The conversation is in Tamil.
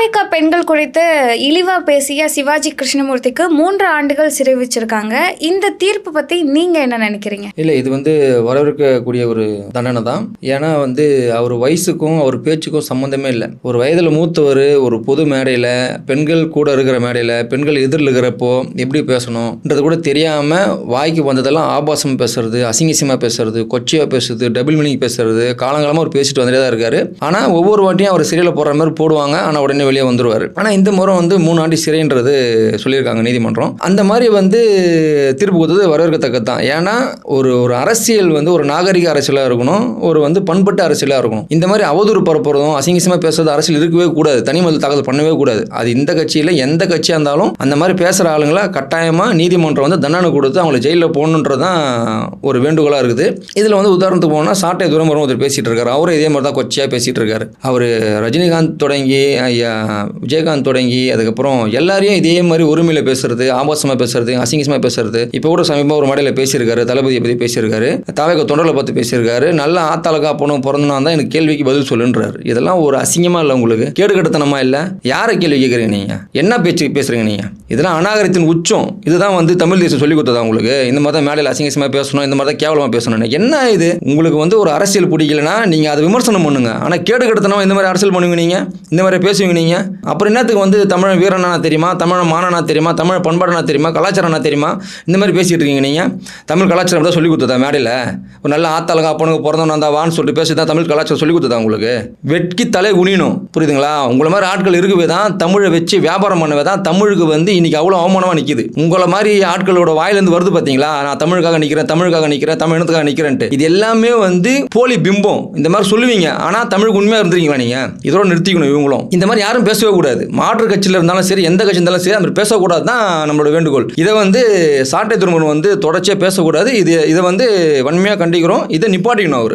தாவேகா பெண்கள் குறித்து இழிவா பேசிய சிவாஜி கிருஷ்ணமூர்த்திக்கு 3 ஆண்டுகள் சிறை வச்சிருக்காங்க. இந்த தீர்ப்பு பத்தி நீங்க என்ன நினைக்கிறீங்க? இல்லை, இது வரவேற்கக்கூடிய ஒரு தண்டனை தான். ஏன்னா அவர் வயசுக்கும் அவர் பேச்சுக்கும் சம்மந்தமே இல்லை. ஒரு வயதில் மூத்தவர் ஒரு பொது மேடையில் பெண்கள் கூட இருக்கிற மேடையில் பெண்கள் எதிரில் இருக்கிறப்போ எப்படி பேசணுன்றது கூட தெரியாமல் வாய்க்கு வந்ததெல்லாம் ஆபாசம் பேசுறது, அசிங்கசியமாக பேசுறது, கொச்சையாக பேசுறது, டபுள் மீனிங் பேசுறது காலங்காலமாக அவர் பேசிட்டு வந்துட்டே தான் இருக்காரு. ஆனால் ஒவ்வொரு வாட்டியும் அவர் சிறையில் போடுற மாதிரி போடுவாங்க. ஆனால் உடனே வெளியே வந்துருவார். ஆனால் இந்த முறை 3 ஆண்டு சிறைன்றது சொல்லியிருக்காங்க நீதிமன்றம். அந்த மாதிரி தீர்ப்பு கொடுத்தது வரவேற்கத்தக்கது தான். ஏன்னா ஒரு அரசியல் ஒரு நாகரிக அரசியலாக இருக்கணும், ஒரு பண்பட்ட அரசியலாக இருக்கணும். இந்த மாதிரி அவதூறு பரப்புறதும் அசிங்கசியமாக பேசுறது அரசியல் இருக்கவே கூடாது. தனிமது தாக்கல் பண்ணவே கூடாது. அது இந்த கட்சியில் எந்த கட்சியாக இருந்தாலும் அந்த மாதிரி பேசுகிற ஆளுங்களை கட்டாயமாக நீதிமன்றம் தண்டனை கொடுத்து அவங்களை ஜெயிலில் போகணுன்றதான் ஒரு வேண்டுகோளாக இருக்குது. இதில் உதாரணத்துக்கு போனால் சாட்டை துரைமுருகன் ஒருத்தர் பேசிகிட்டு இருக்காரு. அவரும் இதே மாதிரி தான் கொச்சையாக பேசிகிட்டு இருக்காரு. அவர் ரஜினிகாந்த் தொடங்கி விஜயகாந்த் தொடங்கி அதுக்கப்புறம் எல்லாரையும் இதே மாதிரி உரிமையில் பேசுறது, ஆபாசமாக பேசுறது, அசிங்கசமாக பேசுறது. இப்போ கூட சமீபமாக ஒரு மேடையில் பேசியிருக்காரு, தளபதியை பற்றி பேசியிருக்காரு, தாவேகா தொண்டர்களை பற்றி பேசியிருக்காரு. நல்ல ஆத்தாளக்கா பொண்ணு பிறந்தனா தான் எனக்கு கேள்விக்கு பதில் சொல்லுன்றாரு. இதெல்லாம் ஒரு அசிங்கமா இல்லை? உங்களுக்கு கேடு கட்டத்தனமா இல்லை? யாரை கேள்வி கேட்குறீங்க நீங்க? என்ன பேச்சு பேசுறீங்க நீங்க? இதெல்லாம் அநாகரிகத்தின் உச்சம். இதுதான் தமிழ் தேசம் சொல்லி கொடுத்ததா உங்களுக்கு? இந்த மாதிரி தான் மேடையில் அசிங்கசமாக பேசணும், இந்த மாதிரி தான் கேவலமாக பேசணும். என்ன இது? உங்களுக்கு ஒரு அரசியல் பிடிக்கலன்னா நீங்க அதை விமர்சனம் பண்ணுங்க. ஆனால் கேடு கட்டத்தனமா இந்த மாதிரி அரசியல் பண்ணுவீங்க நீங்க, இந்த மாதிரி பேசுவீங்க நீங்க. அப்புறம் என்னத்துக்கு தமிழ் வீரனா தெரியுமா, தமிழ் மானனா தெரியுமா, தமிழ் பண்பாடனா தெரியுமா, கலாச்சாரம்னா தெரியுமா, இந்த மாதிரி பேசிட்டு இருக்கீங்க நீங்க? தமிழ் கலாச்சாரம் தான் சொல்லி கொடுத்ததா மேடையில்? ஒரு நல்ல ஆத்தாளகா பொண்ணுக்கு பிறந்தவனா தான் வான்னு சொல்லிட்டு பேசிதான் தமிழ் கலாச்சாரம் சொல்லி கொடுத்ததா உங்களுக்கு? வெட்கி தலை குனியணும், புரியுதுங்களா? உங்களை மாதிரி ஆட்கள் இருக்கவே தான் தமிழை வச்சு வியாபாரம் பண்ணவே தான் தமிழுக்கு இன்னைக்கு அவ்வளோ அவமானமாக நிற்கிது. உங்களை மாதிரி ஆட்களோட வாயிலிருந்து வருது பார்த்தீங்களா, நான் தமிழுக்காக நிற்கிறேன், தமிழுக்காக நிற்கிறேன், தமிழ் இனத்துக்காக நிற்கிறேன்ட்டு. இது எல்லாமே போலி பிம்பம். இந்த மாதிரி சொல்லுவீங்க, ஆனால் தமிழுக்கு உண்மையாக இருந்துருக்கீங்களா நீங்க? இதோட நிறுத்திக்கணும். இவங்களும் இந்த மாதிரி யாரும் பேசவே கூடாது. மாற்று கட்சியில் இருந்தாலும் சரி, எந்த கட்சி இருந்தாலும் சரி, அந்த மாதிரி பேசக்கூடாது தான் நம்மளோட வேண்டுகோள். இதை சாட்டை துரைமுருகன் தொடர்ச்சியாக பேசக்கூடாது. இதை வன்மையாக கண்டிக்கிறோம். இதை நிப்பாட்டிக்கணும் அவர்.